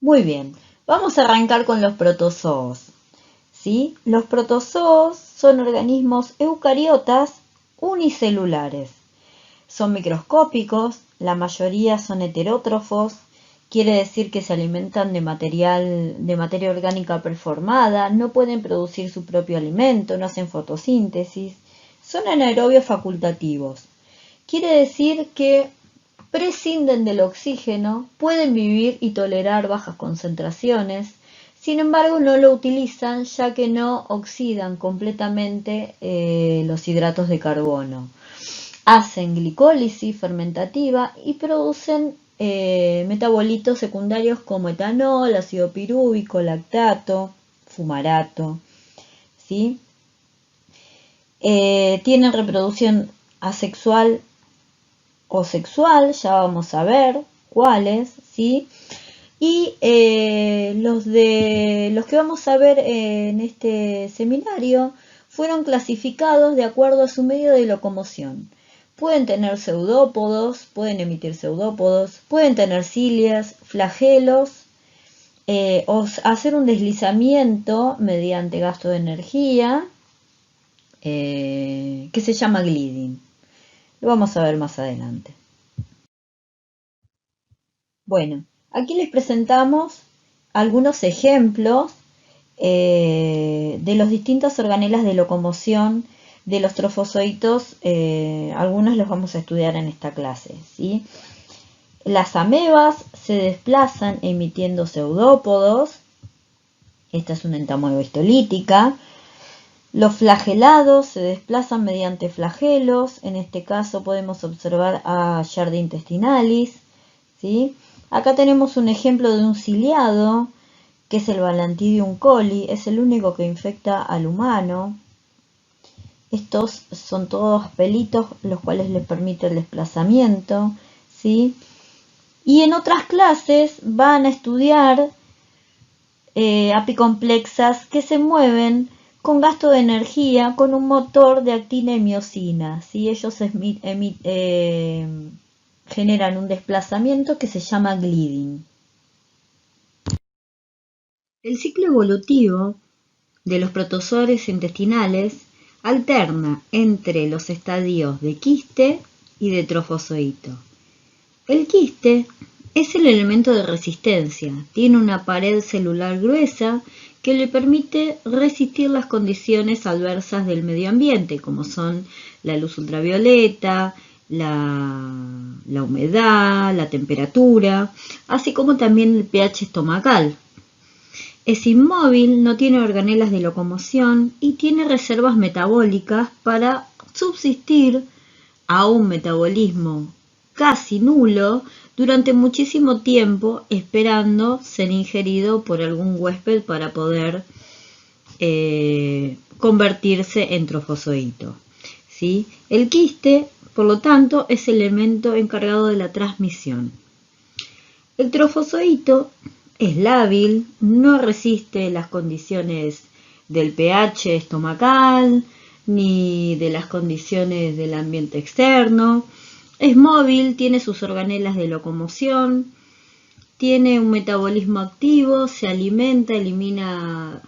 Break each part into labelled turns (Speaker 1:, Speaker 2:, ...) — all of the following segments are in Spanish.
Speaker 1: Muy bien, vamos a arrancar con los protozoos. ¿Sí? Los protozoos son organismos eucariotas unicelulares. Son microscópicos, la mayoría son heterótrofos, quiere decir que se alimentan de materia orgánica performada, no pueden producir su propio alimento, no hacen fotosíntesis, son anaerobios facultativos. Quiere decir que prescinden del oxígeno, pueden vivir y tolerar bajas concentraciones, sin embargo no lo utilizan ya que no oxidan completamente los hidratos de carbono. Hacen glicólisis fermentativa y producen metabolitos secundarios como etanol, ácido pirúvico, lactato, fumarato. ¿Sí? Tienen reproducción asexual o sexual, ya vamos a ver cuáles, ¿sí? Y los que vamos a ver en este seminario fueron clasificados de acuerdo a su medio de locomoción. Pueden tener pseudópodos, pueden emitir pseudópodos, pueden tener cilias, flagelos, o hacer un deslizamiento mediante gasto de energía, que se llama gliding. Lo vamos a ver más adelante. Bueno, aquí les presentamos algunos ejemplos de las distintas organelas de locomoción de los trofozoitos. Algunos los vamos a estudiar en esta clase, ¿sí? Las amebas se desplazan emitiendo pseudópodos. Esta es una entamoeba histolítica. Los flagelados se desplazan mediante flagelos. En este caso podemos observar a Giardia intestinalis, ¿sí? Acá tenemos un ejemplo de un ciliado, que es el Balantidium coli, es el único que infecta al humano. Estos son todos pelitos, los cuales les permite el desplazamiento, ¿sí? Y en otras clases van a estudiar apicomplexas que se mueven con gasto de energía con un motor de actina y miosina, ¿sí? Ellos generan un desplazamiento que se llama gliding. El ciclo evolutivo de los protozoores intestinales alterna entre los estadios de quiste y de trofozoito. El quiste es el elemento de resistencia, tiene una pared celular gruesa que le permite resistir las condiciones adversas del medio ambiente, como son la luz ultravioleta, la humedad, la temperatura, así como también el pH estomacal. Es inmóvil, no tiene organelas de locomoción y tiene reservas metabólicas para subsistir a un metabolismo casi nulo durante muchísimo tiempo, esperando ser ingerido por algún huésped para poder convertirse en trofozoito, ¿sí? El quiste, por lo tanto, es el elemento encargado de la transmisión. El trofozoito es lábil, no resiste las condiciones del pH estomacal ni de las condiciones del ambiente externo. Es móvil, tiene sus organelas de locomoción, tiene un metabolismo activo, se alimenta, elimina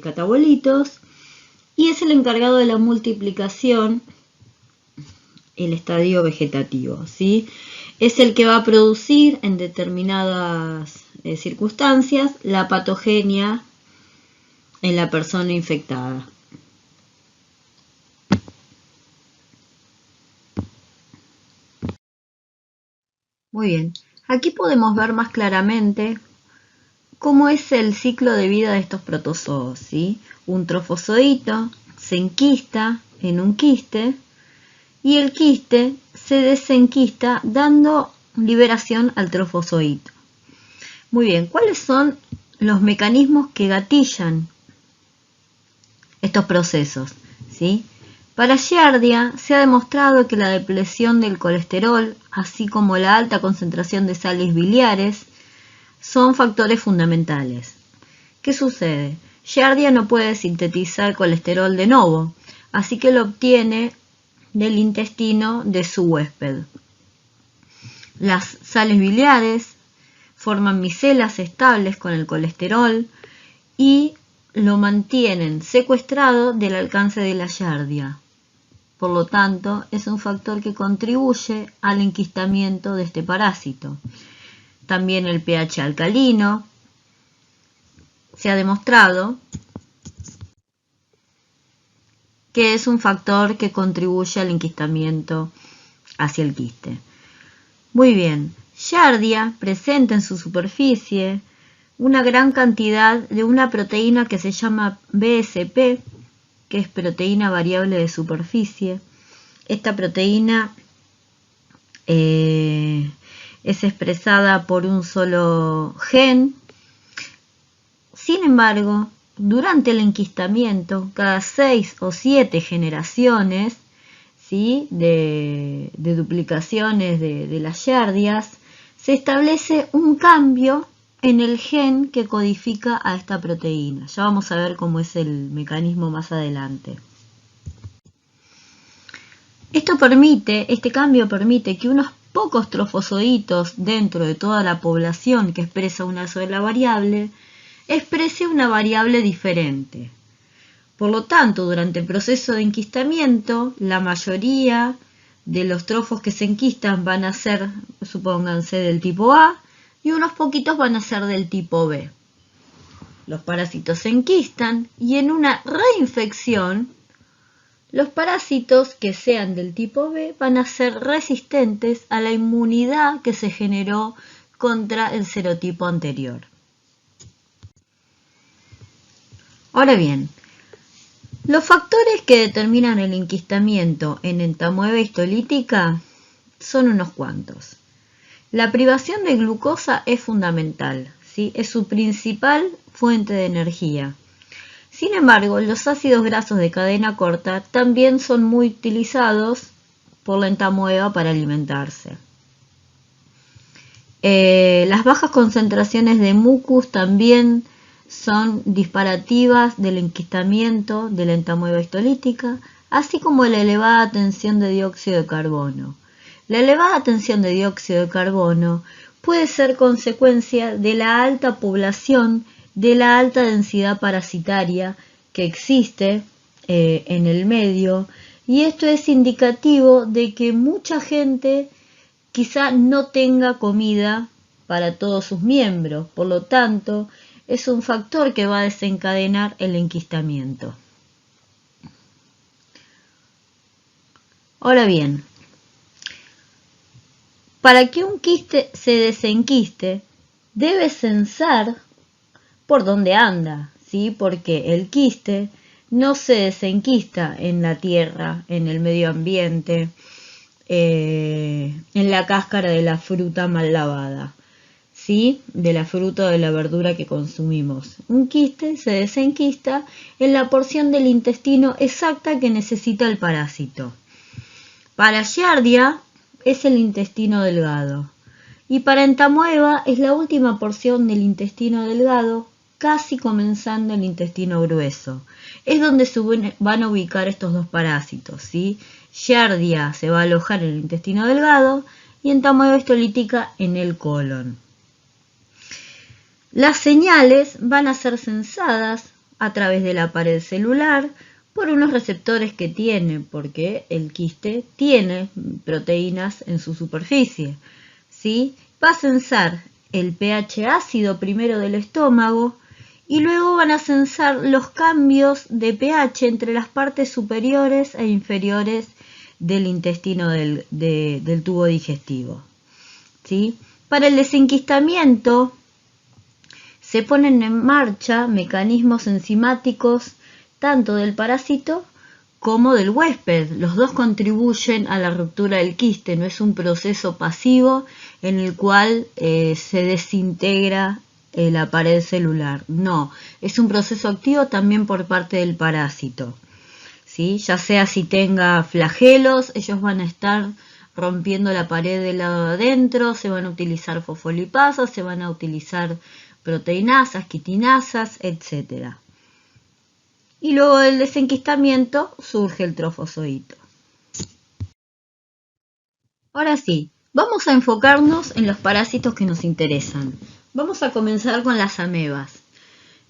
Speaker 1: catabolitos y es el encargado de la multiplicación, el estadio vegetativo, ¿sí? Es el que va a producir en determinadas circunstancias la patogenia en la persona infectada. Muy bien, aquí podemos ver más claramente cómo es el ciclo de vida de estos protozoos, ¿sí? Un trofozoito se enquista en un quiste y el quiste se desenquista dando liberación al trofozoito. Muy bien, ¿cuáles son los mecanismos que gatillan estos procesos? ¿Sí? Para Giardia se ha demostrado que la depresión del colesterol, así como la alta concentración de sales biliares, son factores fundamentales. ¿Qué sucede? Giardia no puede sintetizar colesterol de novo, así que lo obtiene del intestino de su huésped. Las sales biliares forman micelas estables con el colesterol y lo mantienen secuestrado del alcance de la giardia. Por lo tanto, es un factor que contribuye al enquistamiento de este parásito. También el pH alcalino. Se ha demostrado que es un factor que contribuye al enquistamiento hacia el quiste. Muy bien, giardia presenta en su superficie una gran cantidad de una proteína que se llama BSP, que es proteína variable de superficie. Esta proteína es expresada por un solo gen. Sin embargo, durante el enquistamiento, cada 6 o 7 generaciones, ¿sí?, de duplicaciones de las giardias, se establece un cambio en el gen que codifica a esta proteína. Ya vamos a ver cómo es el mecanismo más adelante. Este cambio permite que unos pocos trofozoitos dentro de toda la población que expresa una sola variable, exprese una variable diferente. Por lo tanto, durante el proceso de enquistamiento, la mayoría de los trofos que se enquistan van a ser, supónganse, del tipo A, y unos poquitos van a ser del tipo B. Los parásitos se enquistan y en una reinfección, los parásitos que sean del tipo B van a ser resistentes a la inmunidad que se generó contra el serotipo anterior. Ahora bien, los factores que determinan el enquistamiento en entamoeba histolítica son unos cuantos. La privación de glucosa es fundamental, ¿sí? Es su principal fuente de energía. Sin embargo, los ácidos grasos de cadena corta también son muy utilizados por la entamoeba para alimentarse. Las bajas concentraciones de mucus también son disparativas del enquistamiento de la entamoeba histolítica, así como la elevada tensión de dióxido de carbono. La elevada tensión de dióxido de carbono puede ser consecuencia de la alta población, de la alta densidad parasitaria que existe en el medio, y esto es indicativo de que mucha gente quizá no tenga comida para todos sus miembros, por lo tanto, es un factor que va a desencadenar el enquistamiento. Ahora bien, para que un quiste se desenquiste, debe censar por dónde anda, ¿sí? Porque el quiste no se desenquista en la tierra, en el medio ambiente, en la cáscara de la fruta mal lavada, ¿sí? De la fruta o de la verdura que consumimos. Un quiste se desenquista en la porción del intestino exacta que necesita el parásito. Para giardia es el intestino delgado y para entamoeba es la última porción del intestino delgado, casi comenzando el intestino grueso. Es donde se van a ubicar estos dos parásitos, ¿sí? Giardia se va a alojar en el intestino delgado y entamoeba histolítica en el colon. Las señales van a ser sensadas a través de la pared celular por unos receptores que tiene, porque el quiste tiene proteínas en su superficie, ¿sí? Va a censar el pH ácido primero del estómago y luego van a censar los cambios de pH entre las partes superiores e inferiores del intestino del tubo digestivo, ¿sí? Para el desenquistamiento se ponen en marcha mecanismos enzimáticos tanto del parásito como del huésped. Los dos contribuyen a la ruptura del quiste, no es un proceso pasivo en el cual se desintegra la pared celular. No, es un proceso activo también por parte del parásito, ¿sí? Ya sea si tenga flagelos, ellos van a estar rompiendo la pared del lado de adentro, se van a utilizar fosfolipasas, se van a utilizar proteinasas, quitinasas, etc. Y luego del desenquistamiento surge el trofozoito. Ahora sí, vamos a enfocarnos en los parásitos que nos interesan. Vamos a comenzar con las amebas.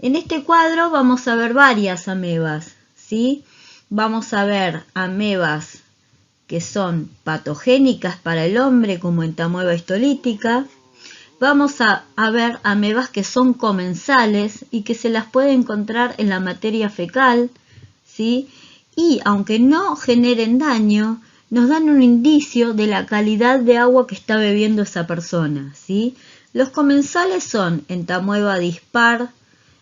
Speaker 1: En este cuadro vamos a ver varias amebas, ¿sí? Vamos a ver amebas que son patogénicas para el hombre, como entamoeba histolítica. Vamos a ver amebas que son comensales y que se las puede encontrar en la materia fecal, ¿sí? Y aunque no generen daño, nos dan un indicio de la calidad de agua que está bebiendo esa persona, ¿sí? Los comensales son entamoeba dispar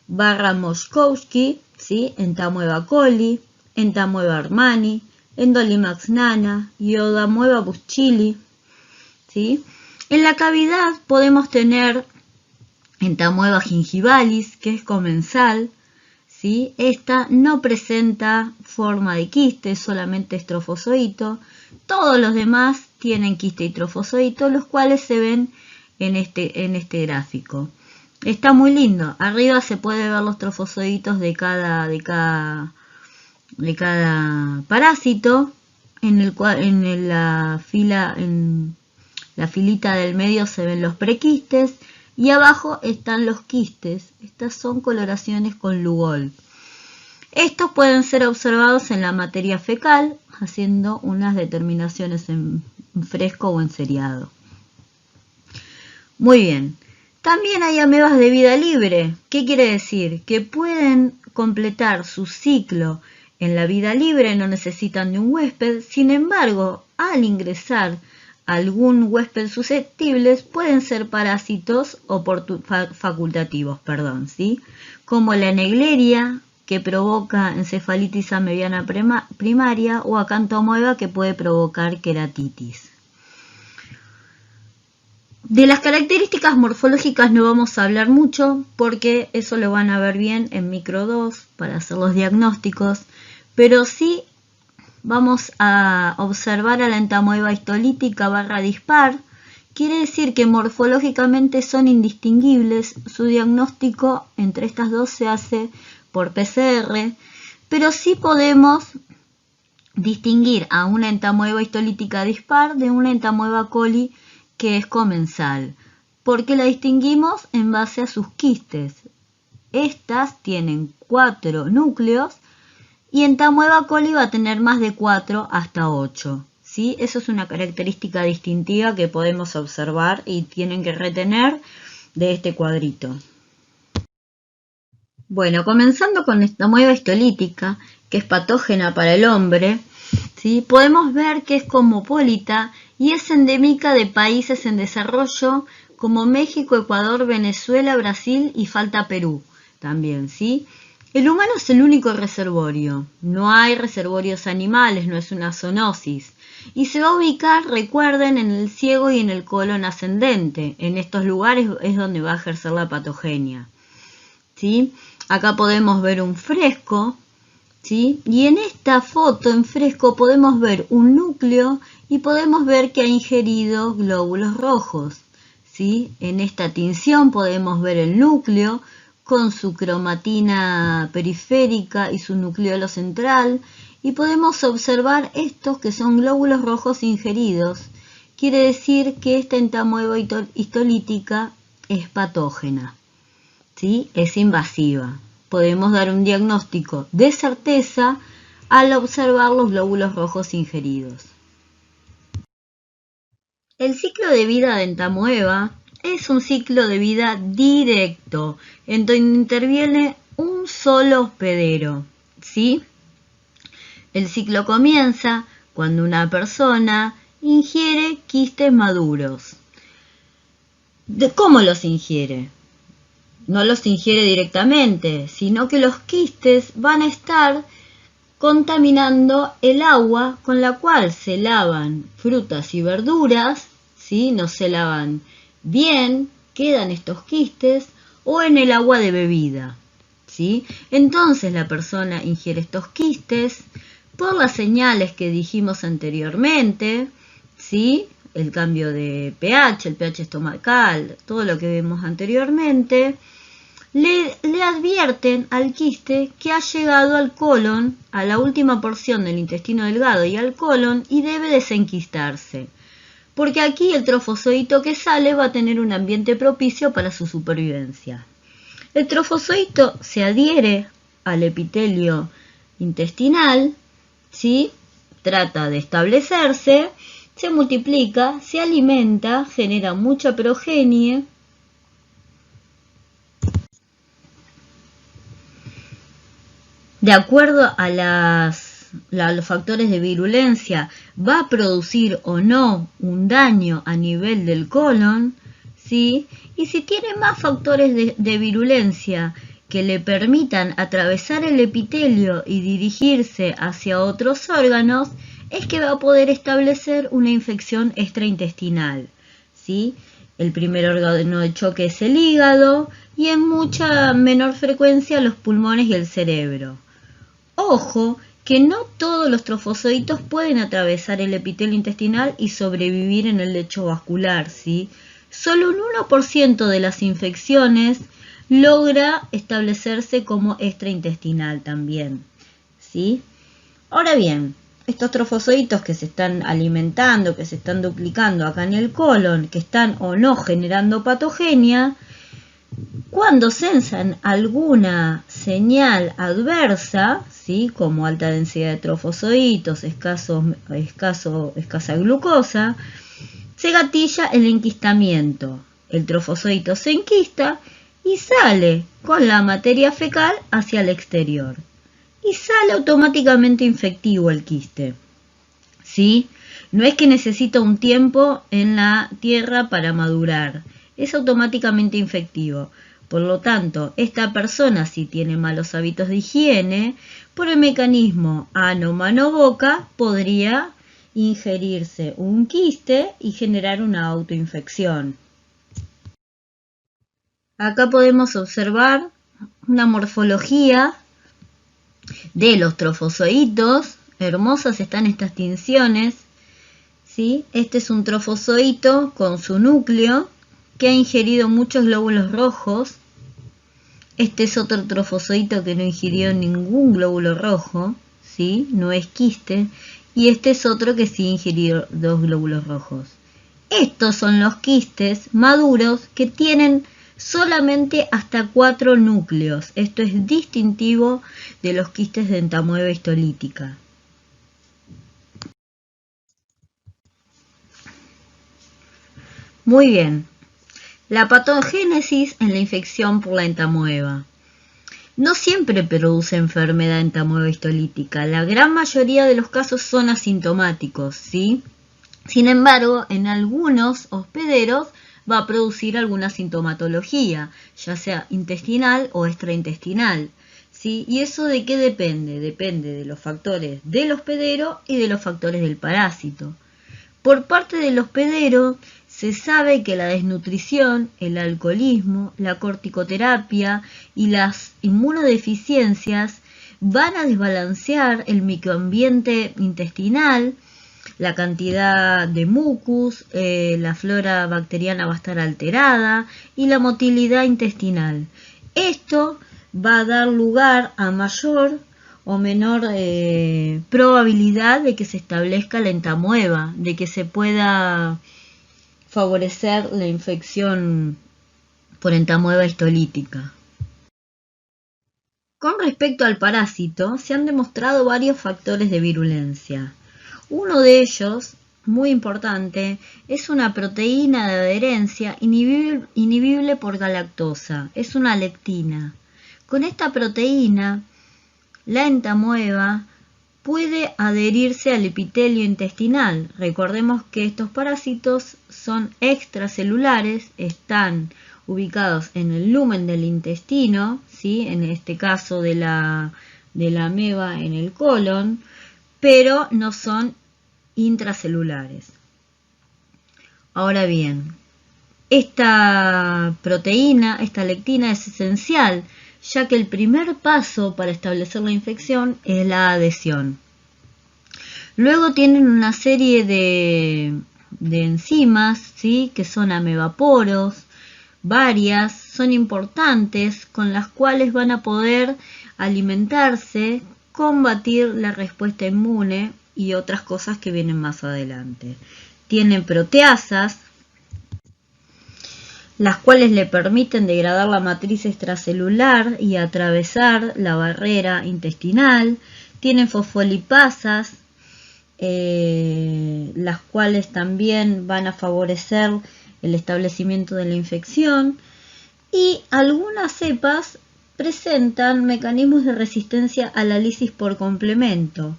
Speaker 1: barra Moszkowski, ¿sí? Entamoeba coli, entamoeba armani, Endolimax nana y Odamoeba buschili, ¿sí? En la cavidad podemos tener entamoeba gingivalis, que es comensal, ¿sí? Esta no presenta forma de quiste, solamente es trofozoito. Todos los demás tienen quiste y trofozoito, los cuales se ven en este gráfico. Está muy lindo. Arriba se puede ver los trofozoitos de cada parásito. En la filita del medio se ven los prequistes y abajo están los quistes. Estas son coloraciones con Lugol. Estos pueden ser observados en la materia fecal, haciendo unas determinaciones en fresco o en seriado. Muy bien. También hay amebas de vida libre. ¿Qué quiere decir? Que pueden completar su ciclo en la vida libre, no necesitan de un huésped. Sin embargo, al ingresar algún huésped susceptibles, pueden ser parásitos o facultativos, ¿sí? Como la Naegleria, que provoca encefalitis amebiana primaria, o Acanthomoeba, que puede provocar queratitis. De las características morfológicas no vamos a hablar mucho porque eso lo van a ver bien en micro 2 para hacer los diagnósticos, pero sí vamos a observar a la entamoeba histolítica barra dispar. Quiere decir que morfológicamente son indistinguibles, su diagnóstico entre estas dos se hace por PCR, pero sí podemos distinguir a una entamoeba histolítica dispar de una entamoeba coli que es comensal, porque la distinguimos en base a sus quistes. Estas tienen 4 núcleos y entamoeba coli va a tener más de 4 hasta 8. ¿Sí? Eso es una característica distintiva que podemos observar y tienen que retener de este cuadrito. Bueno, comenzando con esta entamoeba histolítica, que es patógena para el hombre, ¿sí? Podemos ver que es cosmopolita y es endémica de países en desarrollo como México, Ecuador, Venezuela, Brasil y falta Perú también, ¿sí? El humano es el único reservorio, no hay reservorios animales, no es una zoonosis. Y se va a ubicar, recuerden, en el ciego y en el colon ascendente. En estos lugares es donde va a ejercer la patogenia, ¿sí? Acá podemos ver un fresco, ¿sí? Y en esta foto en fresco podemos ver un núcleo y podemos ver que ha ingerido glóbulos rojos, ¿sí? En esta tinción podemos ver el núcleo con su cromatina periférica y su nucleolo central, y podemos observar estos que son glóbulos rojos ingeridos. Quiere decir que esta entamoeba histolítica es patógena, ¿sí? Es invasiva. Podemos dar un diagnóstico de certeza al observar los glóbulos rojos ingeridos. El ciclo de vida de entamoeba es un ciclo de vida directo, en donde interviene un solo hospedero, ¿sí? El ciclo comienza cuando una persona ingiere quistes maduros. ¿Cómo los ingiere? No los ingiere directamente, sino que los quistes van a estar contaminando el agua con la cual se lavan frutas y verduras, ¿sí? No se lavan bien, quedan estos quistes, o en el agua de bebida, ¿sí? Entonces la persona ingiere estos quistes por las señales que dijimos anteriormente, ¿sí? El cambio de pH, el pH estomacal, todo lo que vimos anteriormente, le advierten al quiste que ha llegado al colon, a la última porción del intestino delgado y al colon, y debe desenquistarse. porque aquí el trofozoito que sale va a tener un ambiente propicio para su supervivencia. El trofozoito se adhiere al epitelio intestinal, ¿sí? Trata de establecerse, se multiplica, se alimenta, genera mucha progenie. De acuerdo a los factores de virulencia, va a producir o no un daño a nivel del colon, ¿sí? Y si tiene más factores de virulencia que le permitan atravesar el epitelio y dirigirse hacia otros órganos, es que va a poder establecer una infección extraintestinal, ¿sí? El primer órgano de choque es el hígado y en mucha menor frecuencia los pulmones y el cerebro. Ojo, que no todos los trofozoitos pueden atravesar el epitelio intestinal y sobrevivir en el lecho vascular, ¿sí? Solo un 1% de las infecciones logra establecerse como extraintestinal también, ¿sí? Ahora bien, estos trofozoitos que se están alimentando, que se están duplicando acá en el colon, que están o no generando patogenia, cuando sensan alguna señal adversa, ¿sí? Como alta densidad de trofozoitos, escasa glucosa, se gatilla el enquistamiento. El trofozoito se enquista y sale con la materia fecal hacia el exterior. Y sale automáticamente infectivo el quiste, ¿sí? No es que necesita un tiempo en la tierra para madurar, es automáticamente infectivo. Por lo tanto, esta persona, si tiene malos hábitos de higiene, por el mecanismo ano-mano-boca, podría ingerirse un quiste y generar una autoinfección. Acá podemos observar una morfología de los trofozoitos. Hermosas están estas tinciones, ¿sí? Este es un trofozoito con su núcleo que ha ingerido muchos glóbulos rojos. Este es otro trofozoito que no ingirió ningún glóbulo rojo, ¿sí? No es quiste. Y este es otro que sí ingirió 2 glóbulos rojos. Estos son los quistes maduros que tienen solamente hasta 4 núcleos. Esto es distintivo de los quistes de entamueba histolítica. Muy bien. La patogénesis en la infección por la entamueba. No siempre produce enfermedad entamueba histolítica. La gran mayoría de los casos son asintomáticos, ¿sí? Sin embargo, en algunos hospederos va a producir alguna sintomatología, ya sea intestinal o extraintestinal, ¿sí? ¿Y eso de qué depende? Depende de los factores del hospedero y de los factores del parásito. Por parte del hospedero, se sabe que la desnutrición, el alcoholismo, la corticoterapia y las inmunodeficiencias van a desbalancear el microambiente intestinal, la cantidad de mucus, la flora bacteriana va a estar alterada y la motilidad intestinal. Esto va a dar lugar a mayor o menor probabilidad de que se establezca la entamueba, de que se pueda favorecer la infección por entamueba histolítica. Con respecto al parásito, se han demostrado varios factores de virulencia. Uno de ellos, muy importante, es una proteína de adherencia inhibible por galactosa, es una lectina. Con esta proteína, la entamueba puede adherirse al epitelio intestinal. Recordemos que estos parásitos son extracelulares, están ubicados en el lumen del intestino, ¿sí? En este caso de la ameba en el colon, pero no son intracelulares. Ahora bien, esta proteína, esta lectina es esencial, ya que el primer paso para establecer la infección es la adhesión. Luego tienen una serie de enzimas, ¿sí? Que son amebaporos, varias, son importantes, con las cuales van a poder alimentarse, combatir la respuesta inmune y otras cosas que vienen más adelante. tienen proteasas, las cuales le permiten degradar la matriz extracelular y atravesar la barrera intestinal. Tienen fosfolipasas, las cuales también van a favorecer el establecimiento de la infección. Y algunas cepas presentan mecanismos de resistencia a la lisis por complemento.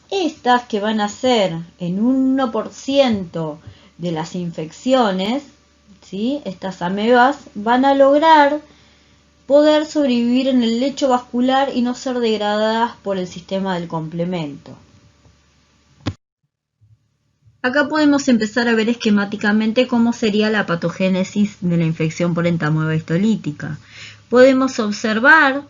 Speaker 1: Estas, que van a ser en un 1% de las infecciones, ¿sí? Estas amebas van a lograr poder sobrevivir en el lecho vascular y no ser degradadas por el sistema del complemento. Acá podemos empezar a ver esquemáticamente cómo sería la patogénesis de la infección por entamoeba histolítica. Podemos observar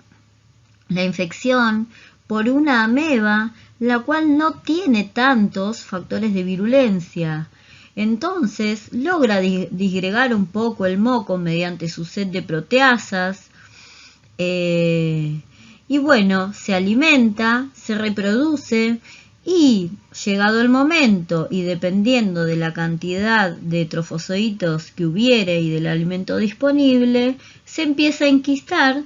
Speaker 1: la infección por una ameba, la cual no tiene tantos factores de virulencia. Entonces logra disgregar un poco el moco mediante su set de proteasas, y bueno, se alimenta, se reproduce, y llegado el momento y dependiendo de la cantidad de trofozoitos que hubiere y del alimento disponible, se empieza a enquistar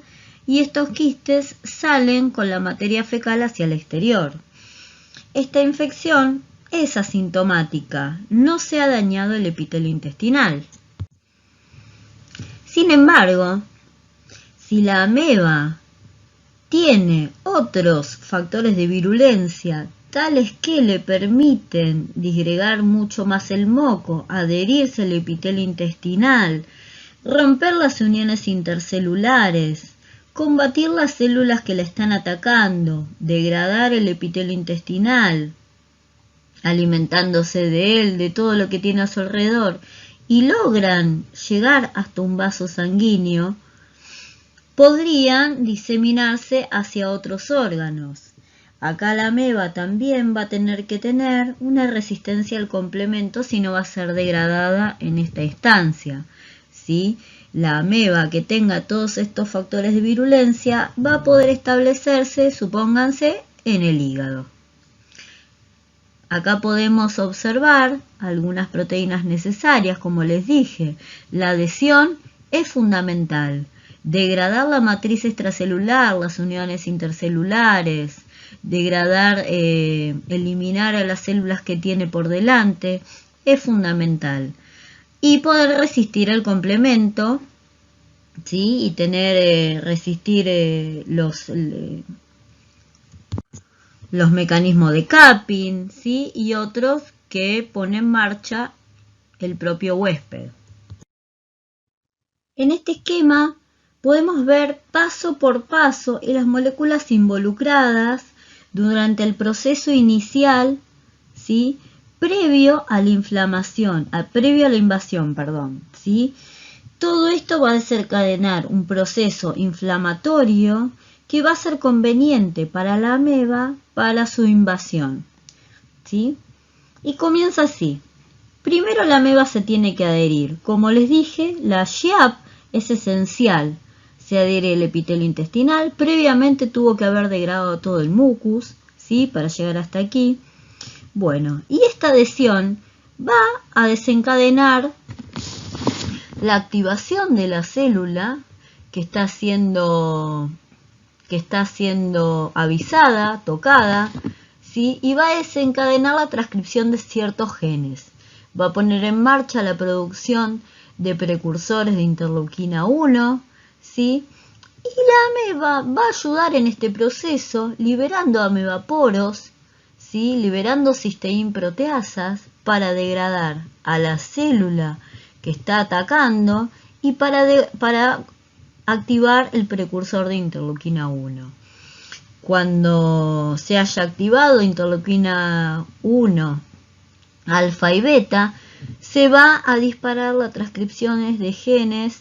Speaker 1: y estos quistes salen con la materia fecal hacia el exterior. Esta infección es asintomática, no se ha dañado el epitelio intestinal. Sin embargo, si la ameba tiene otros factores de virulencia tales que le permiten disgregar mucho más el moco, adherirse al epitelio intestinal, romper las uniones intercelulares, combatir las células que la están atacando, degradar el epitelio intestinal, alimentándose de él, de todo lo que tiene a su alrededor, y logran llegar hasta un vaso sanguíneo, podrían diseminarse hacia otros órganos. Acá la ameba también va a tener que tener una resistencia al complemento si no va a ser degradada en esta instancia, ¿sí? La ameba que tenga todos estos factores de virulencia va a poder establecerse, supónganse, en el hígado. Acá podemos observar algunas proteínas necesarias, como les dije. La adhesión es fundamental. Degradar la matriz extracelular, las uniones intercelulares, degradar, eliminar a las células que tiene por delante, es fundamental. Y poder resistir el complemento, ¿sí? Y tener, resistir los mecanismos de capping, ¿sí? Y otros que pone en marcha el propio huésped. En este esquema podemos ver paso por paso las moléculas involucradas durante el proceso inicial, ¿sí? previo a la inflamación, previo a la invasión, perdón, ¿sí? Todo esto va a desencadenar un proceso inflamatorio que va a ser conveniente para la ameba para su invasión, ¿sí? Y comienza así. Primero la ameba se tiene que adherir. Como les dije, la SHIAP es esencial. Se adhiere el epitelio intestinal. Previamente tuvo que haber degradado todo el mucus, ¿sí? Para llegar hasta aquí. Bueno, y esta adhesión va a desencadenar la activación de la célula que está siendo avisada, tocada, ¿sí? Y va a desencadenar la transcripción de ciertos genes. Va a poner en marcha la producción de precursores de interleuquina 1, ¿sí? Y la ameba va a ayudar en este proceso liberando amebaporos, ¿sí? Liberando cisteína proteasas para degradar a la célula que está atacando y para activar el precursor de interleuquina 1. Cuando se haya activado interleuquina 1, alfa y beta, se va a disparar las transcripciones de genes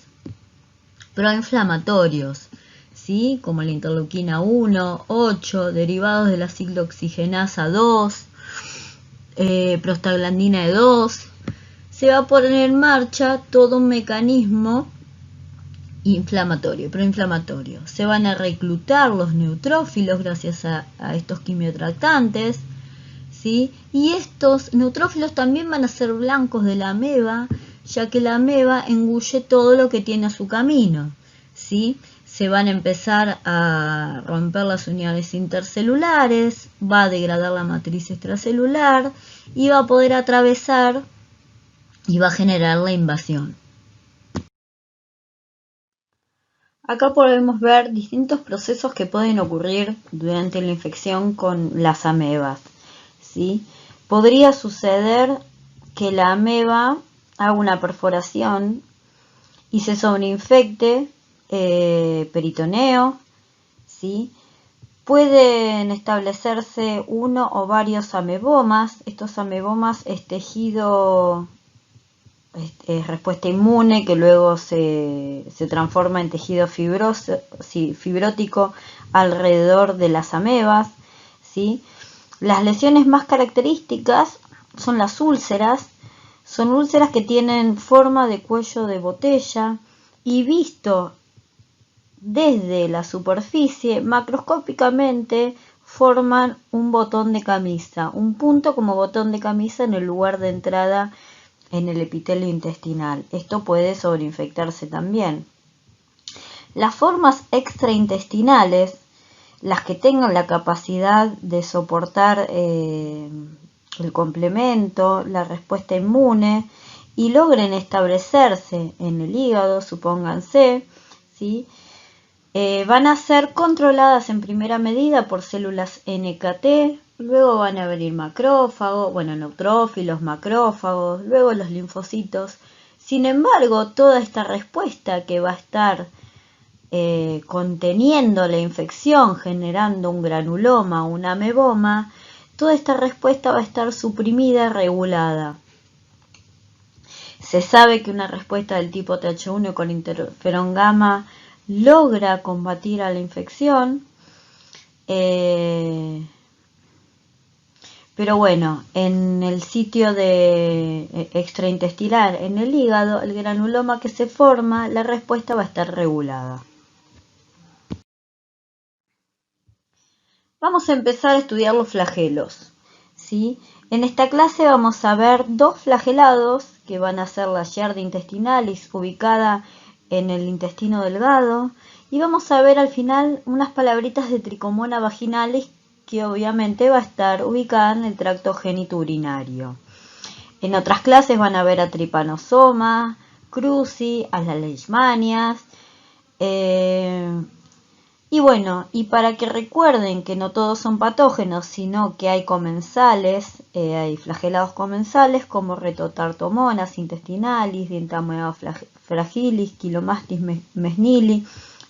Speaker 1: proinflamatorios, ¿sí? Como la interleuquina 1, 8, derivados de la ciclooxigenasa 2, prostaglandina E2. Se va a poner en marcha todo un mecanismo inflamatorio, proinflamatorio. Se van a reclutar los neutrófilos gracias a estos quimiotractantes, ¿sí? Y estos neutrófilos también van a ser blancos de la ameba, ya que la ameba engulle todo lo que tiene a su camino, ¿sí? Se van a empezar a romper las uniones intercelulares, va a degradar la matriz extracelular y va a poder atravesar y va a generar la invasión. Acá podemos ver distintos procesos que pueden ocurrir durante la infección con las amebas, ¿sí? Podría suceder que la ameba haga una perforación y se sobreinfecte peritoneo, ¿sí? Pueden establecerse uno o varios amebomas. Estos amebomas es tejido, es respuesta inmune que luego se transforma en tejido fibrótico alrededor de las amebas, ¿sí? Las lesiones más características son las úlceras. Son úlceras que tienen forma de cuello de botella y visto desde la superficie, macroscópicamente forman un botón de camisa, un punto como botón de camisa en el lugar de entrada en el epitelio intestinal. Esto puede sobreinfectarse también. Las formas extraintestinales, las que tengan la capacidad de soportar el complemento, la respuesta inmune y logren establecerse en el hígado, supónganse, ¿sí? Van a ser controladas en primera medida por células NKT, luego van a venir macrófagos, neutrófilos, macrófagos, luego los linfocitos. Sin embargo, toda esta respuesta que va a estar conteniendo la infección, generando un granuloma, un ameboma, toda esta respuesta va a estar suprimida y regulada. Se sabe que una respuesta del tipo Th1 con interferón gamma logra combatir a la infección, pero bueno, en el sitio de extraintestinal, en el hígado, el granuloma que se forma, la respuesta va a estar regulada. Vamos a empezar a estudiar los flagelos, ¿sí? En esta clase vamos a ver dos flagelados que van a ser la Giardia intestinalis, ubicada en el intestino delgado, y vamos a ver al final unas palabritas de Tricomona vaginalis que obviamente va a estar ubicada en el tracto genitourinario. En otras clases van a ver a Trypanosoma cruzi, a las leishmanias, y bueno, y para que recuerden que no todos son patógenos, sino que hay comensales, hay flagelados comensales como Retotartomonas intestinalis, Dientamoeba fragilis, Chilomastis mesnili,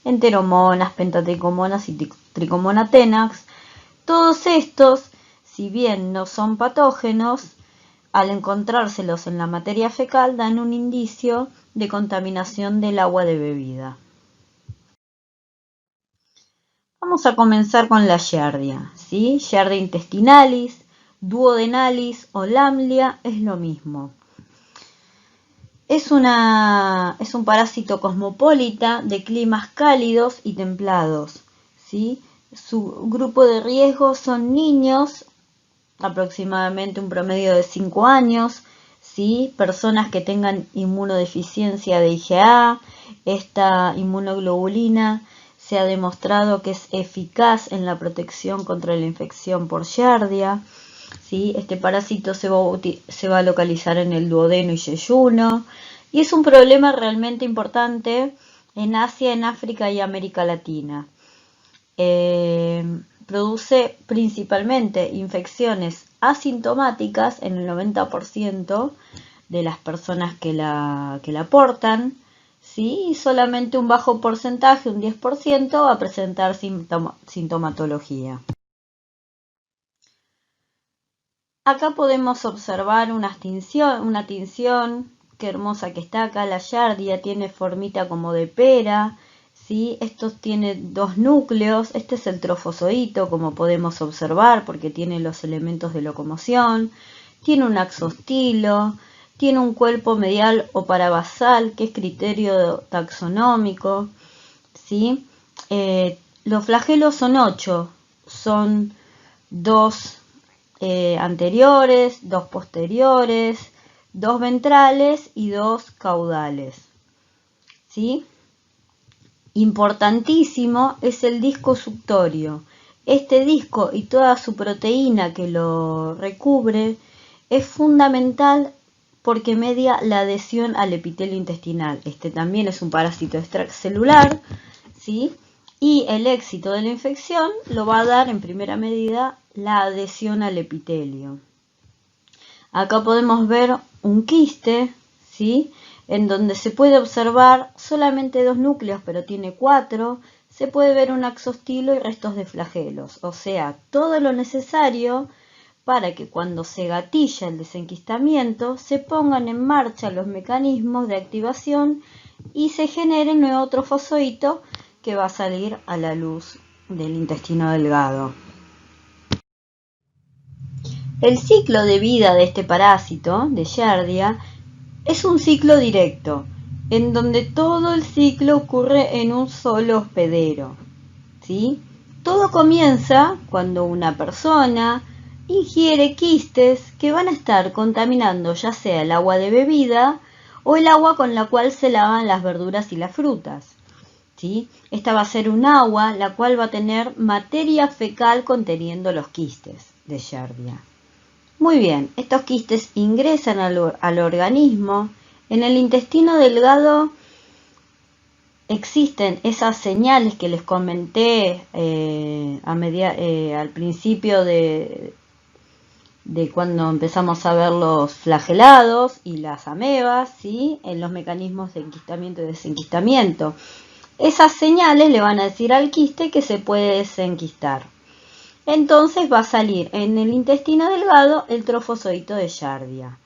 Speaker 1: Enteromonas, Pentatricomonas y Tricomona tenax. Todos estos, si bien no son patógenos, al encontrárselos en la materia fecal dan un indicio de contaminación del agua de bebida. Vamos a comenzar con la Giardia, ¿sí? Giardia intestinalis, duodenalis o lamblia es lo mismo. Es un parásito cosmopolita de climas cálidos y templados, ¿sí? Su grupo de riesgo son niños, aproximadamente un promedio de 5 años, ¿sí? Personas que tengan inmunodeficiencia de IgA, esta inmunoglobulina se ha demostrado que es eficaz en la protección contra la infección por Giardia, ¿sí? Este parásito se va a localizar en el duodeno y yeyuno y es un problema realmente importante en Asia, en África y América Latina. Produce principalmente infecciones asintomáticas en el 90% de las personas que la portan, ¿sí? Y solamente un bajo porcentaje, un 10%, va a presentar sintomatología. Acá podemos observar una tinción, qué hermosa que está acá la Giardia, tiene formita como de pera, ¿sí? Esto tiene dos núcleos, este es el trofozoito como podemos observar porque tiene los elementos de locomoción, tiene un axostilo, tiene un cuerpo medial o parabasal que es criterio taxonómico, ¿sí? Los flagelos son 8, son 2 anteriores, 2 posteriores, 2 ventrales y 2 caudales. ¿Sí? Importantísimo es el disco suctorio. Este disco y toda su proteína que lo recubre es fundamental porque media la adhesión al epitelio intestinal. Este también es un parásito extracelular, ¿sí? Y el éxito de la infección lo va a dar en primera medida la adhesión al epitelio. Acá podemos ver un quiste, ¿sí? En donde se puede observar solamente 2 núcleos, pero tiene 4. Se puede ver un axostilo y restos de flagelos, o sea, todo lo necesario para que cuando se gatilla el desenquistamiento se pongan en marcha los mecanismos de activación y se genere un nuevo trofozoito que va a salir a la luz del intestino delgado. El ciclo de vida de este parásito, de Giardia, es un ciclo directo, en donde todo el ciclo ocurre en un solo hospedero, ¿sí? Todo comienza cuando una persona ingiere quistes que van a estar contaminando ya sea el agua de bebida o el agua con la cual se lavan las verduras y las frutas, ¿sí? Esta va a ser un agua la cual va a tener materia fecal conteniendo los quistes de Giardia. Muy bien, estos quistes ingresan al organismo. En el intestino delgado existen esas señales que les comenté al principio de cuando empezamos a ver los flagelados y las amebas, ¿sí? En los mecanismos de enquistamiento y desenquistamiento. Esas señales le van a decir al quiste que se puede desenquistar. Entonces va a salir en el intestino delgado el trofozoito de Giardia.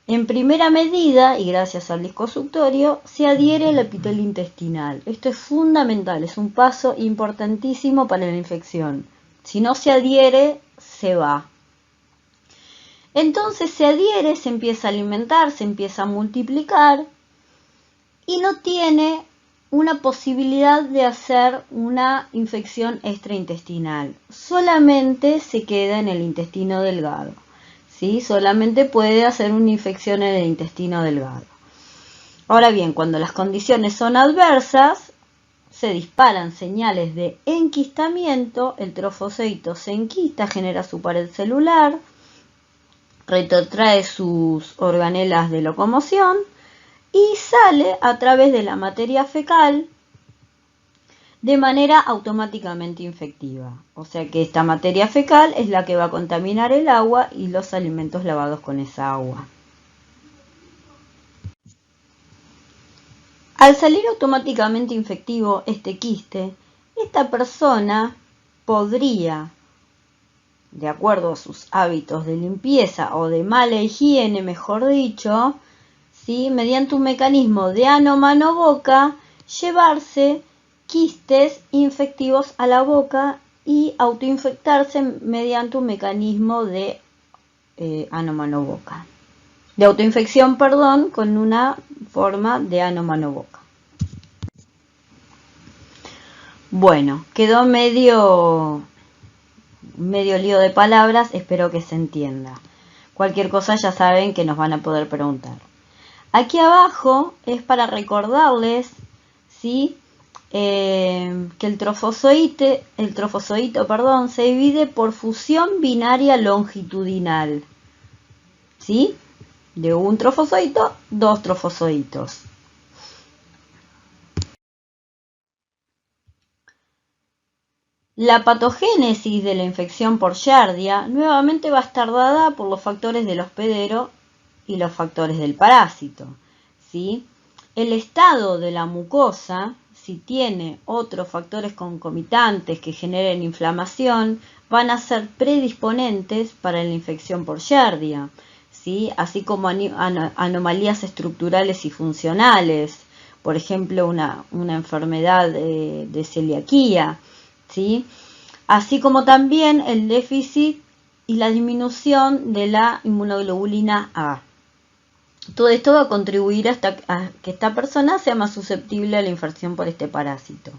Speaker 1: En primera medida, y gracias al disco suctorio, se adhiere al epitelio intestinal. Esto es fundamental, es un paso importantísimo para la infección. Si no se adhiere, se va. Entonces se adhiere, se empieza a alimentar, se empieza a multiplicar y no tiene una posibilidad de hacer una infección extraintestinal. Solamente se queda en el intestino delgado, ¿sí? Solamente puede hacer una infección en el intestino delgado. Ahora bien, cuando las condiciones son adversas, se disparan señales de enquistamiento, el trofozoito se enquista, genera su pared celular, retrotrae sus organelas de locomoción y sale a través de la materia fecal de manera automáticamente infectiva. O sea que esta materia fecal es la que va a contaminar el agua y los alimentos lavados con esa agua. Al salir automáticamente infectivo este quiste, esta persona podría, de acuerdo a sus hábitos de limpieza o de mala higiene, mejor dicho, ¿sí? Mediante un mecanismo de ano-mano-boca, llevarse quistes infectivos a la boca y autoinfectarse mediante un mecanismo de ano-mano-boca. De autoinfección, perdón, con una forma de ano-mano-boca. Bueno, quedó medio lío de palabras, espero que se entienda. Cualquier cosa ya saben que nos van a poder preguntar. Aquí abajo es para recordarles, ¿sí? Que el trofozoito, se divide por fusión binaria longitudinal, ¿sí? De un trofozoito, 2 trofozoitos. La patogénesis de la infección por Giardia nuevamente va a estar dada por los factores del hospedero y los factores del parásito, ¿sí? El estado de la mucosa, si tiene otros factores concomitantes que generen inflamación, van a ser predisponentes para la infección por Giardia, ¿sí? Así como anomalías estructurales y funcionales, por ejemplo una enfermedad de celiaquía, ¿sí? Así como también el déficit y la disminución de la inmunoglobulina A. Todo esto va a contribuir a que esta persona sea más susceptible a la infección por este parásito.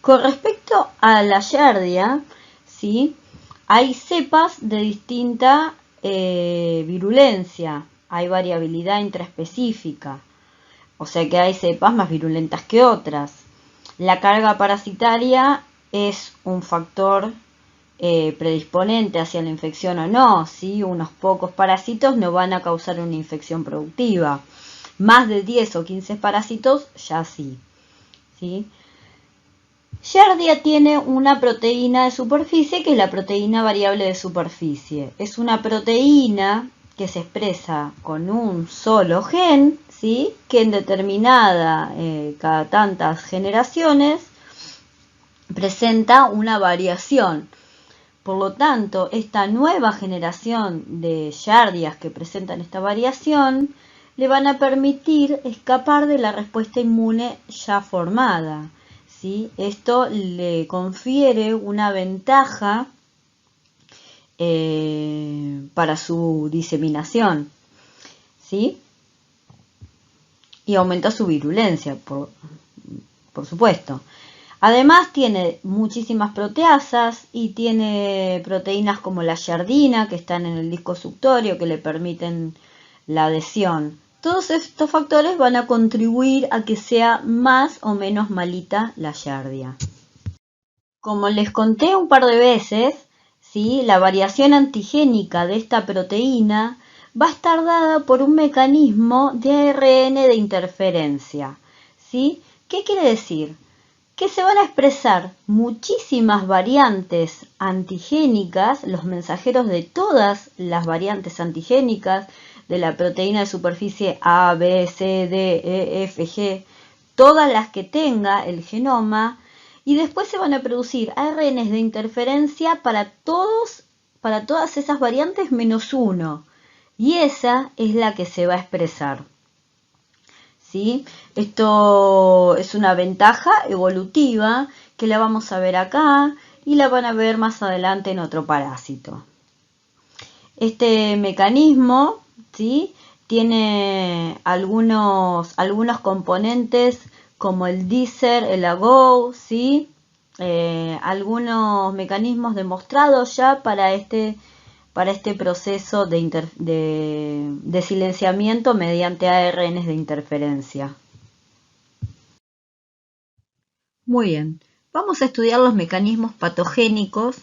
Speaker 1: Con respecto a la Giardia, ¿sí? Hay cepas de distinta virulencia, hay variabilidad intraespecífica, o sea que hay cepas más virulentas que otras. La carga parasitaria es un factor predisponente hacia la infección o no, ¿sí? Unos pocos parásitos no van a causar una infección productiva. Más de 10 o 15 parásitos ya sí, ¿sí? Giardia tiene una proteína de superficie que es la proteína variable de superficie. Es una proteína que se expresa con un solo gen, ¿sí? Que en determinada, cada tantas generaciones, presenta una variación. Por lo tanto, esta nueva generación de giardias que presentan esta variación le van a permitir escapar de la respuesta inmune ya formada. ¿Sí? Esto le confiere una ventaja para su diseminación, ¿sí? Y aumenta su virulencia, por supuesto. Además tiene muchísimas proteasas y tiene proteínas como la giardina que están en el disco suctorio que le permiten la adhesión. Todos estos factores van a contribuir a que sea más o menos malita la giardia. Como les conté un par de veces, ¿sí? La variación antigénica de esta proteína va a estar dada por un mecanismo de ARN de interferencia, ¿sí? ¿Qué quiere decir? Que se van a expresar muchísimas variantes antigénicas, los mensajeros de todas las variantes antigénicas de la proteína de superficie A, B, C, D, E, F, G, todas las que tenga el genoma, y después se van a producir ARNs de interferencia para todas esas variantes menos uno, y esa es la que se va a expresar. ¿Sí? Esto es una ventaja evolutiva que la vamos a ver acá y la van a ver más adelante en otro parásito. Este mecanismo, ¿sí? Tiene algunos componentes como el Dicer, el AGO, ¿sí? Algunos mecanismos demostrados ya para este proceso de silenciamiento mediante ARNs de interferencia. Muy bien, vamos a estudiar los mecanismos patogénicos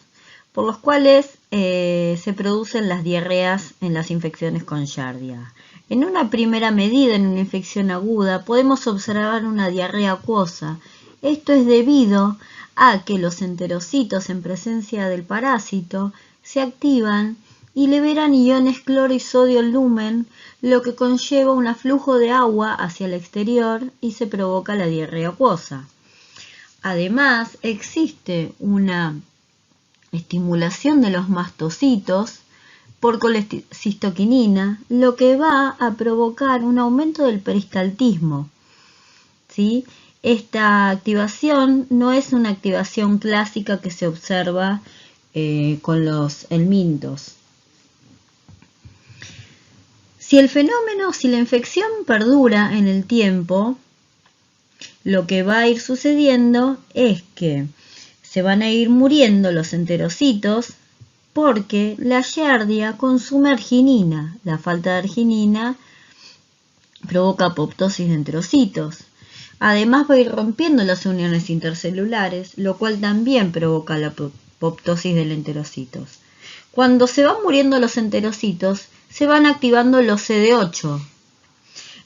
Speaker 1: por los cuales se producen las diarreas en las infecciones con Giardia. En una primera medida, en una infección aguda, podemos observar una diarrea acuosa. Esto es debido a que los enterocitos en presencia del parásito se activan y liberan iones cloro y sodio al lumen, lo que conlleva un aflujo de agua hacia el exterior y se provoca la diarrea acuosa. Además, existe una estimulación de los mastocitos por colecistoquinina, lo que va a provocar un aumento del peristaltismo, ¿sí? Esta activación no es una activación clásica que se observa con los helmintos. Si la infección perdura en el tiempo, lo que va a ir sucediendo es que se van a ir muriendo los enterocitos porque la giardia consume arginina. La falta de arginina provoca apoptosis de enterocitos. Además va a ir rompiendo las uniones intercelulares, lo cual también provoca la apoptosis de los enterocitos. Cuando se van muriendo los enterocitos, se van activando los CD8.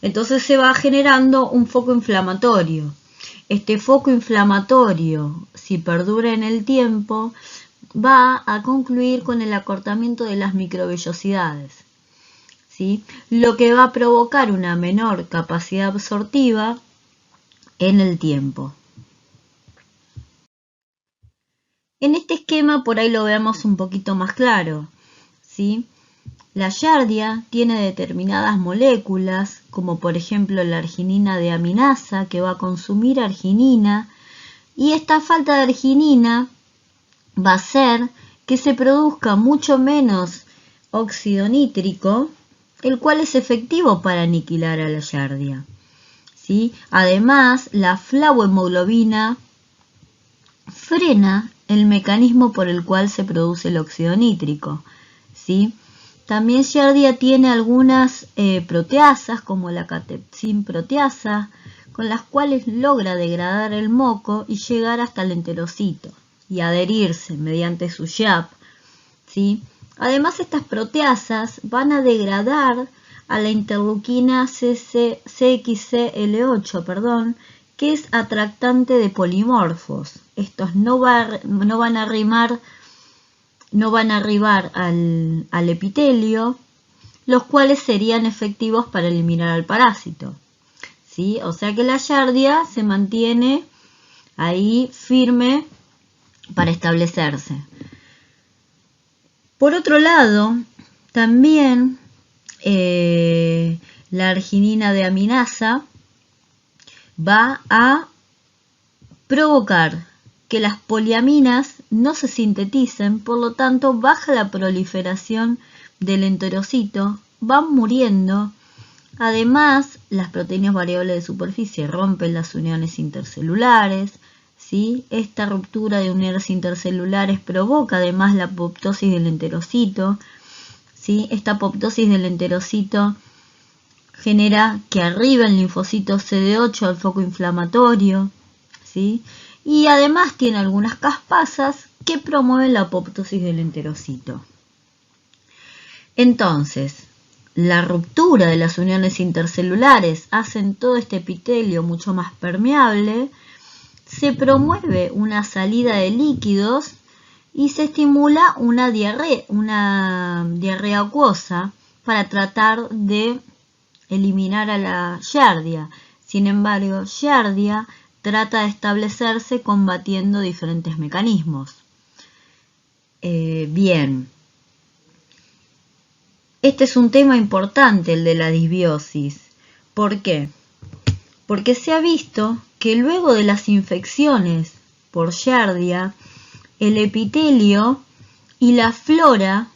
Speaker 1: Entonces se va generando un foco inflamatorio. Este foco inflamatorio, si perdura en el tiempo, va a concluir con el acortamiento de las microvellosidades, ¿sí? Lo que va a provocar una menor capacidad absortiva en el tiempo. En este esquema por ahí lo veamos un poquito más claro, ¿sí? La giardia tiene determinadas moléculas, como por ejemplo la arginina deaminasa, que va a consumir arginina, y esta falta de arginina va a hacer que se produzca mucho menos óxido nítrico, el cual es efectivo para aniquilar a la giardia, ¿sí? Además, la flavohemoglobina frena el mecanismo por el cual se produce el óxido nítrico, ¿sí? También Giardia tiene algunas proteasas, como la catepsin proteasa, con las cuales logra degradar el moco y llegar hasta el enterocito y adherirse mediante su YAP, ¿sí? Además, estas proteasas van a degradar a la interleuquina CXCL8, que es atractante de polimorfos. Estos no van a arribar al epitelio, los cuales serían efectivos para eliminar al parásito, ¿sí? O sea que la Giardia se mantiene ahí firme para establecerse. Por otro lado, también la arginina de aminasa va a provocar que las poliaminas no se sinteticen, por lo tanto baja la proliferación del enterocito, van muriendo. Además, las proteínas variables de superficie rompen las uniones intercelulares, ¿sí? Esta ruptura de uniones intercelulares provoca además la apoptosis del enterocito, ¿sí? Esta apoptosis del enterocito genera que arriba el linfocito CD8 al foco inflamatorio, ¿sí? Y además tiene algunas caspasas que promueven la apoptosis del enterocito. Entonces, la ruptura de las uniones intercelulares hacen todo este epitelio mucho más permeable, se promueve una salida de líquidos y se estimula una diarrea acuosa para tratar de eliminar a la Giardia. Sin embargo, Giardia trata de establecerse combatiendo diferentes mecanismos. Bien. Este es un tema importante, el de la disbiosis. ¿Por qué? Porque se ha visto que luego de las infecciones por Giardia, el epitelio y la flora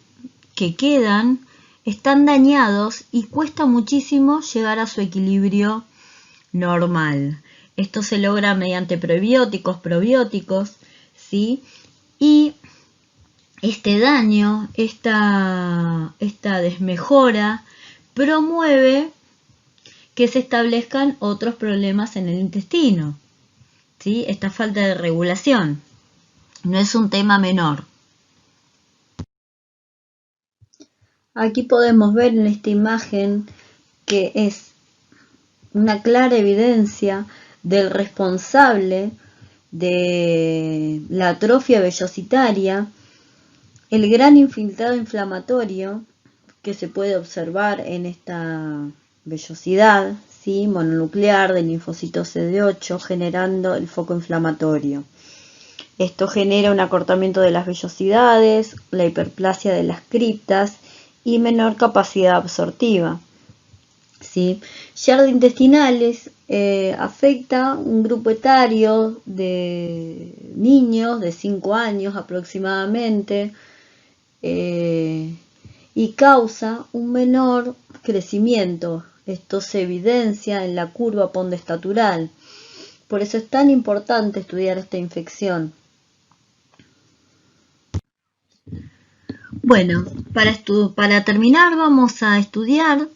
Speaker 1: que quedan están dañados y cuesta muchísimo llegar a su equilibrio normal. Esto se logra mediante prebióticos, probióticos, ¿sí? Y este daño, esta desmejora, promueve que se establezcan otros problemas en el intestino, ¿sí? Esta falta de regulación no es un tema menor. Aquí podemos ver en esta imagen que es una clara evidencia del responsable de la atrofia vellositaria, el gran infiltrado inflamatorio que se puede observar en esta vellosidad, ¿sí? Mononuclear del linfocito CD8 generando el foco inflamatorio. Esto genera un acortamiento de las vellosidades, la hiperplasia de las criptas y menor capacidad absortiva, ¿sí? Giardia intestinales afecta un grupo etario de niños de 5 años aproximadamente y causa un menor crecimiento. Esto se evidencia en la curva pondestatural. Por eso es tan importante estudiar esta infección. Bueno, para terminar vamos a estudiar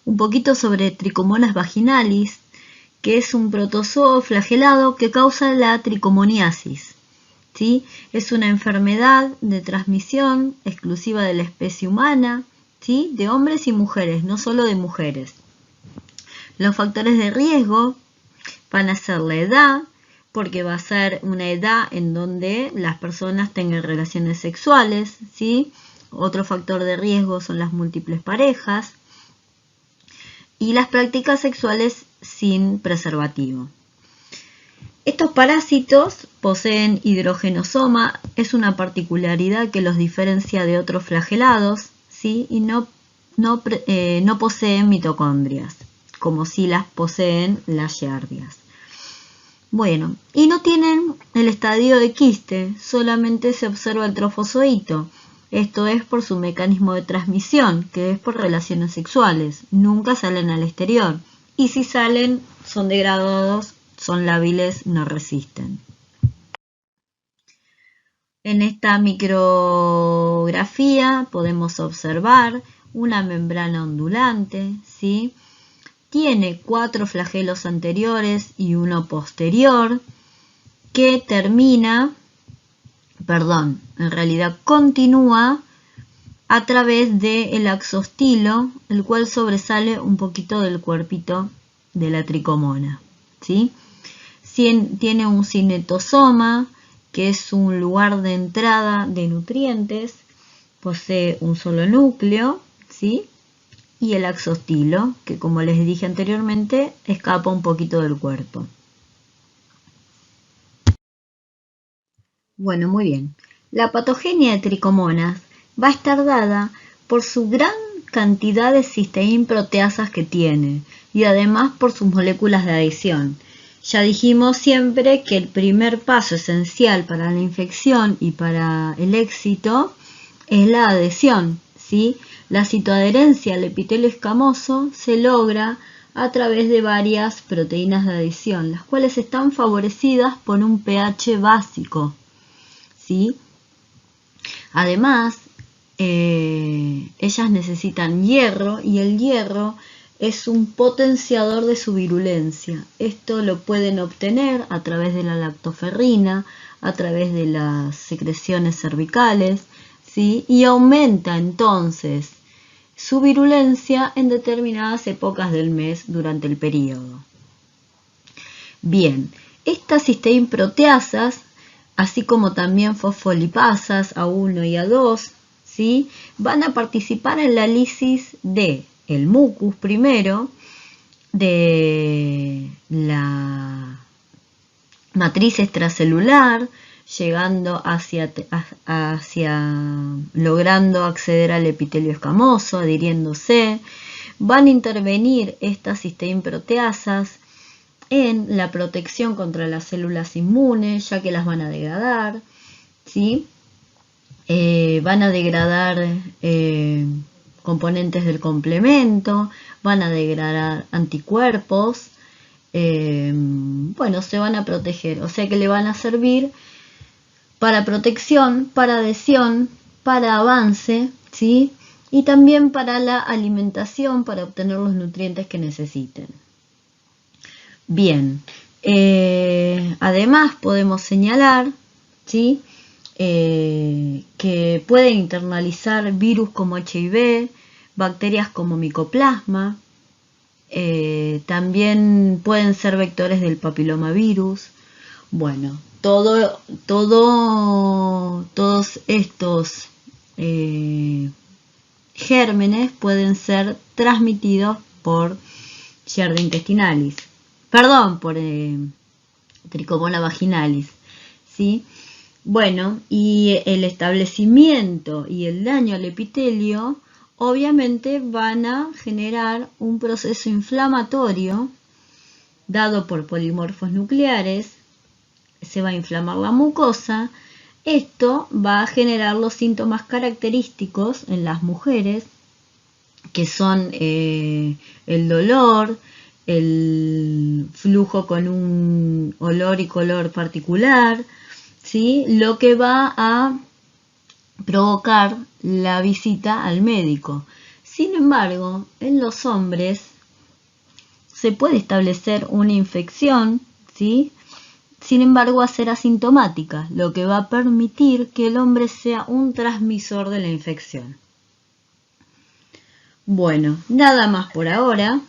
Speaker 1: un poquito sobre Trichomonas vaginalis, que es un protozoo flagelado que causa la tricomoniasis, ¿sí? Es una enfermedad de transmisión exclusiva de la especie humana, ¿sí? De hombres y mujeres, no solo de mujeres. Los factores de riesgo van a ser la edad, porque va a ser una edad en donde las personas tengan relaciones sexuales, ¿sí? Otro factor de riesgo son las múltiples parejas y las prácticas sexuales sin preservativo. Estos parásitos poseen hidrogenosoma, es una particularidad que los diferencia de otros flagelados, ¿sí? Y no poseen mitocondrias, como si las poseen las giardias. Bueno, y no tienen el estadio de quiste, solamente se observa el trofozoito. Esto es por su mecanismo de transmisión, que es por relaciones sexuales. Nunca salen al exterior. Y si salen, son degradados, son lábiles, no resisten. En esta micrografía podemos observar una membrana ondulante, ¿sí? Tiene 4 flagelos anteriores y uno posterior que en realidad continúa a través del axostilo, el cual sobresale un poquito del cuerpito de la tricomona, ¿sí? Tiene un cinetosoma, que es un lugar de entrada de nutrientes, posee un solo núcleo, ¿sí? Y el axostilo, que como les dije anteriormente, escapa un poquito del cuerpo. Bueno, muy bien. La patogenia de tricomonas va a estar dada por su gran cantidad de cisteína proteasas que tiene y además por sus moléculas de adhesión. Ya dijimos siempre que el primer paso esencial para la infección y para el éxito es la adhesión, ¿sí? La citoadherencia al epitelio escamoso se logra a través de varias proteínas de adhesión, las cuales están favorecidas por un pH básico, ¿sí? Además, ellas necesitan hierro y el hierro es un potenciador de su virulencia. Esto lo pueden obtener a través de la lactoferrina, a través de las secreciones cervicales, ¿sí? Y aumenta entonces su virulencia en determinadas épocas del mes durante el periodo. Bien, estas cisteína proteasas, así como también fosfolipasas A1 y A2, ¿sí? Van a participar en la lisis de el mucus primero, de la matriz extracelular, llegando logrando acceder al epitelio escamoso, adhiriéndose. Van a intervenir estas cisteína proteasas en la protección contra las células inmunes, ya que las van a degradar, ¿sí? Van a degradar componentes del complemento, van a degradar anticuerpos, bueno, se van a proteger, o sea que le van a servir para protección, para adhesión, para avance, ¿sí? Y también para la alimentación, para obtener los nutrientes que necesiten. Bien, además podemos señalar, ¿sí? Que pueden internalizar virus como HIV, bacterias como Mycoplasma, también pueden ser vectores del papilomavirus. Bueno, todos estos gérmenes pueden ser transmitidos por Yerba intestinalis, por Tricomona vaginalis, ¿sí? Bueno, y el establecimiento y el daño al epitelio obviamente van a generar un proceso inflamatorio dado por polimorfos nucleares. Se va a inflamar la mucosa. Esto va a generar los síntomas característicos en las mujeres, que son el dolor, el flujo con un olor y color particular, ¿sí? Lo que va a provocar la visita al médico. Sin embargo, en los hombres se puede establecer una infección, ¿sí? Sin embargo, va a ser asintomática, lo que va a permitir que el hombre sea un transmisor de la infección. Bueno, nada más por ahora.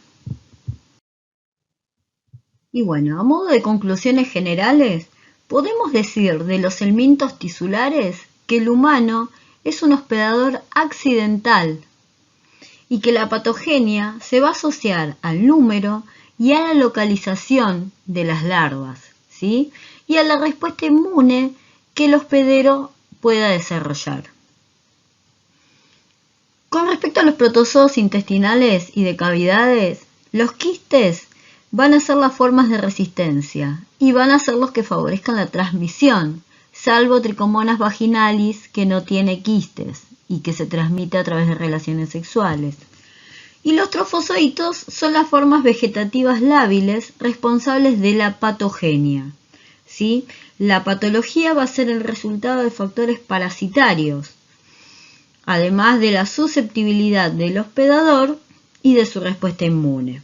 Speaker 1: Y bueno, a modo de conclusiones generales, podemos decir de los helmintos tisulares que el humano es un hospedador accidental y que la patogenia se va a asociar al número y a la localización de las larvas, ¿sí? Y a la respuesta inmune que el hospedero pueda desarrollar. Con respecto a los protozoos intestinales y de cavidades, los quistes van a ser las formas de resistencia y van a ser los que favorezcan la transmisión, salvo Trichomonas vaginalis, que no tiene quistes y que se transmite a través de relaciones sexuales. Y los trofozoitos son las formas vegetativas lábiles responsables de la patogenia, ¿sí? La patología va a ser el resultado de factores parasitarios, además de la susceptibilidad del hospedador y de su respuesta inmune.